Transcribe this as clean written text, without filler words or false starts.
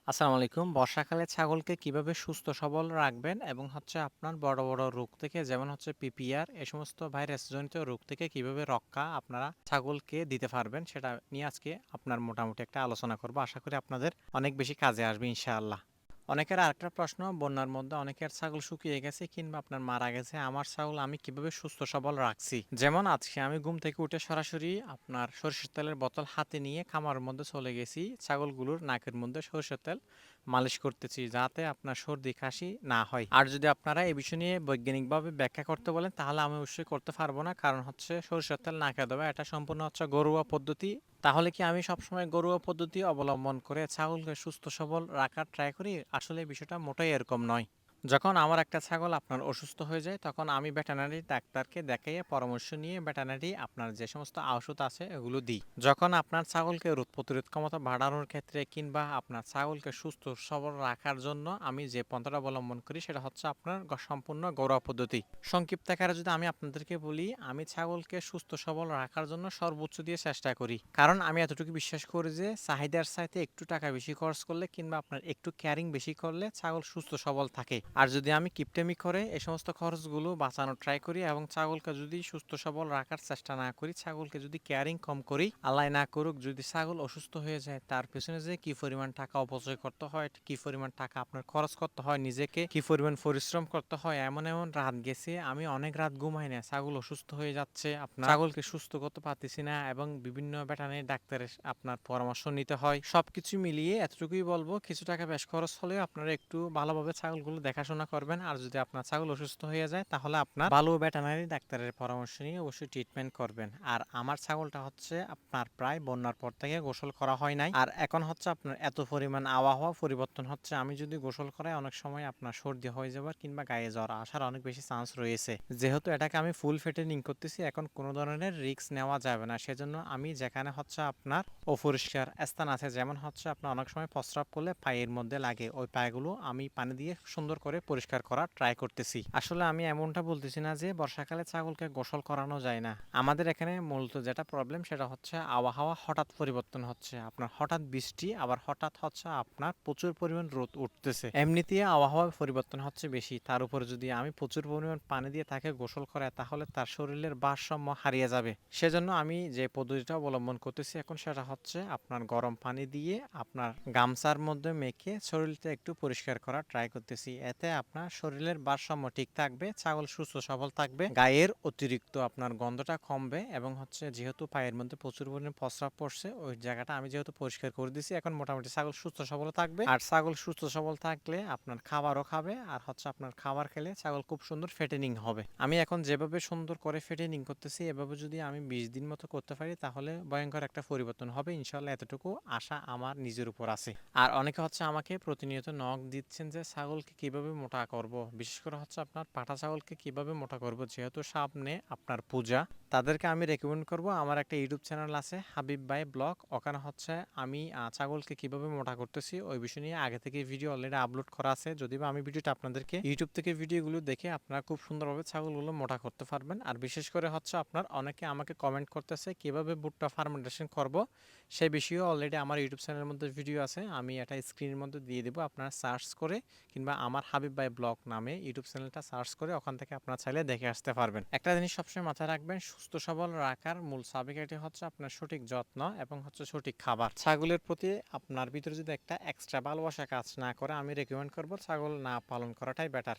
আসসালামু আলাইকুম। বর্ষাকালে ছাগলকে কিভাবে সুস্থ সবল রাখবেন এবং আপনার বড়, বড় রোগ থেকে যেমন পিপিআর এ সমস্ত ভাইরাসজনিত রোগ থেকে কিভাবে রক্ষা আপনারা ছাগলকে দিতে পারবেন সেটা নিয়ে আজকে আপনার মোটামুটি একটা আলোচনা করব। আশা করি আপনাদের অনেক বেশি কাজে আসবে ইনশাআল্লাহ। অনেকের আরেকটা প্রশ্ন, বন্যার মধ্যে অনেকের ছাগল শুকিয়ে গেছে কিংবা আপনার মারা গেছে। আমার ছাগল আমি কিভাবে সুস্থ সবল রাখছি? যেমন আজকে আমি ঘুম থেকে উঠে সরাসরি আপনার সরিষার তেলের বোতল হাতে নিয়ে খামারের মধ্যে চলে গেছি। ছাগলগুলোর নাকের মধ্যে সরিষার তেল মালিশ করতেছি যাতে আপনার সর্দি কাশি না হয়। আর যদি আপনারা এই বিষয় নিয়ে বৈজ্ঞানিকভাবে ব্যাখ্যা করতে বলেন তাহলে আমি অবশ্যই করতে পারবো না, কারণ সরিষার তেল নাকে দেওয়া এটা সম্পূর্ণ ঘরোয়া পদ্ধতি। তাহলে কি আমি সবসময় ঘরোয়া পদ্ধতি অবলম্বন করে ছাগলকে সুস্থ সবল রাখার ট্রাই করি? আসলে বিষয়টা মোটেই এরকম নয়। যখন আমার একটা ছাগল আপনার অসুস্থ হয়ে যায় তখন আমি ভেটেরিনারি ডাক্তারকে দেখাইয়ে পরামর্শ নিয়ে ভেটেরিনারি আপনার যে সমস্ত ওষুধ আছে এগুলো দিই। যখন আপনার ছাগলকে রোগ প্রতিরোধ ক্ষমতা বাড়ানোর ক্ষেত্রে কিংবা আপনার ছাগলকে সুস্থ সবল রাখার জন্য আমি যে পন্থাটা অবলম্বন করি সেটা আপনার সম্পূর্ণ ঘরোয়া পদ্ধতি। সংক্ষিপ্ত আকারে যদি আমি আপনাদেরকে বলি, আমি ছাগলকে সুস্থ সবল রাখার জন্য সর্বোচ্চ দিয়ে চেষ্টা করি, কারণ আমি এতটুকু বিশ্বাস করি যে চাহিদার চাইতে একটু টাকা বেশি খরচ করলে কিংবা আপনার একটু কেয়ারিং বেশি করলে ছাগল সুস্থ সবল থাকে। আর যদি আমি কিপটেমি করে এই সমস্ত খরচগুলো বাঁচানোর ট্রাই করি এবং ছাগলকে যদি সুস্থ সবল রাখার চেষ্টা না করি, ছাগলকে যদি কেয়ারিং কম করি, আল্লাহ না করুক যদি ছাগল অসুস্থ হয়ে যায়, তার পেছনে যে কি পরিমাণ টাকা অপচয় করতে হয়, কি পরিমাণ টাকা আপনার খরচ করতে হয়, নিজেকে কি পরিমাণ পরিশ্রম করতে হয়, এমন এমন রাত গেছে আমি অনেক রাত ঘুমাই না। ছাগল অসুস্থ হয়ে যাচ্ছে, আপনার ছাগলকে সুস্থ করতে পারতেছি না এবং বিভিন্ন ভেটেরিনারি ডাক্তারের আপনার পরামর্শ নিতে হয়। সবকিছু মিলিয়ে এতটুকুই বলবো, কিছু টাকা বেশ খরচ হলেও আপনারা একটু ভালোভাবে ছাগলগুলো দেখাশোনা করবেন। আর যদি আপনার ছাগল অসুস্থ হয়ে যায় তাহলে আপনার ভালো ভেটেরিনারি ডাক্তারের পরামর্শ নিয়ে অবশ্যই ট্রিটমেন্ট করবেন। আর আমার ছাগলটা আপনার প্রায় বন্যার পর থেকে গোসল করা হয় নাই, আর এখন আপনার এত পরিমাণ আবহাওয়া পরিবর্তন হচ্ছে, আমি যদি গোসল করাই অনেক সময় আপনার সর্দি হয়ে যাবার কিংবা গায়ে জ্বর আসার অনেক বেশি চান্স রয়েছে। যেহেতু এটাকে আমি ফুল ফেটেনিং করতেছি, এখন কোনো ধরনের রিস্ক নেওয়া যাবে না। সেজন্য আমি যেখানে আপনার অপরিষ্কার স্থান আছে, যেমন আপনার অনেক সময় প্রস্রাব করলে পায়ের মধ্যে লাগে, ওই পায়গুলো আমি পানি দিয়ে সুন্দর করে পরিষ্কার করার ট্রাই করতেছি। আসলে আমি এমনটা বলতেছি না যে বর্ষাকালে ছাগলকে গোসল করানো যায় না। আমাদের এখানে মূলত যেটা প্রবলেম সেটা আবহাওয়া হঠাৎ পরিবর্তন হচ্ছে, আপনার হঠাৎ বৃষ্টি আবার হঠাৎ আপনার প্রচুর পরিমাণ রোদ উঠতেছে। এমনিতে আবহাওয়া পরিবর্তন হচ্ছে বেশি, তার উপরে যদি আমি প্রচুর পরিমাণ পানি দিয়ে তাকে গোসল করাই তাহলে তার শরীরের ভারসাম্য হারিয়ে যাবে। সেজন্য আমি যে পদ্ধতিটা অবলম্বন করতেছি এখন সেটা আপনার গরম পানি দিয়ে আপনার গামছার মধ্যে মেখে শরীরটা একটু পরিষ্কার করার ট্রাই করতেছি। এতে আপনার শরীরের ভারসাম্য ঠিক থাকবে, ছাগল সুস্থ সবল থাকবে, গায়ের অতিরিক্ত আপনার গন্ধটা কমবে এবং যেহেতু পায়ের মধ্যে প্রচুর পরিমাণে প্রস্রাব পড়ছে, ওই জায়গাটা আমি যেহেতু পরিষ্কার করে দিছি, এখন মোটামুটি ছাগল সুস্থ সবল থাকবে। আর ছাগল সুস্থ সবল থাকলে আপনার খাবারও খাবে, আর আপনার খাবার খেলে ছাগল খুব সুন্দর ফেটেনিং হবে। আমি এখন যেভাবে সুন্দর করে ফেটেনিং করতেছি এভাবে যদি আমি 20 দিন মতো করতে পারি তাহলে ভয়ঙ্কর একটা পরিবর্তন হবে ইনশাল্লাহ, এতটুকু আশা আমার নিজের উপর আছে। আর অনেকে আমাকে প্রতিনিয়ত নক দিচ্ছেন যে ছাগলকে কিভাবে মোটা করব, বিশেষ করে আপনার পাঠা ছাগলকে কিভাবে মোটা করব, যেহেতু সামনে আপনার পূজা। তাদেরকে আমি রেকমেন্ড করব, আমার একটা ইউটিউব চ্যানেল আছে হাবিব ভাই ব্লগ, ওখানে আমি ছাগলকে কিভাবে মোটা করতেছি ওই বিষয় নিয়ে আগে থেকে ভিডিও অলরেডি আপলোড করা আছে। যদিও আমি ভিডিওটা আপনাদেরকে ইউটিউব থেকে ভিডিওগুলো দেখে আপনারা খুব সুন্দরভাবে ছাগলগুলো মোটা করতে পারবেন। আর বিশেষ করে আপনার অনেকে আমাকে কমেন্ট করতেছে কিভাবে ভুট্টা ফার্মেন্টেশন করব, সেই বিষয়েও অলরেডি আমার ইউটিউব চ্যানেলের মধ্যে ভিডিও আছে, আমি এটা স্ক্রিনের মধ্যে দিয়ে দেবো। আপনারা সার্চ করে কিংবা আমার হাবিব ভাই ব্লগ নামে ইউটিউব চ্যানেলটা সার্চ করে ওখান থেকে আপনারা চাইলে দেখে আসতে পারবেন। একটা জিনিস সবসময় মাথায় রাখবেন, সুস্থ সবল রাখার মূল চাবিকাঠি আপনার সঠিক যত্ন এবং সঠিক খাবার। ছাগলের প্রতি আপনার ভিতরে যদি একটা এক্সট্রা ভালোবাসা কাজ না করে, আমি রেকমেন্ড করবো ছাগল না পালন করাটাই বেটার।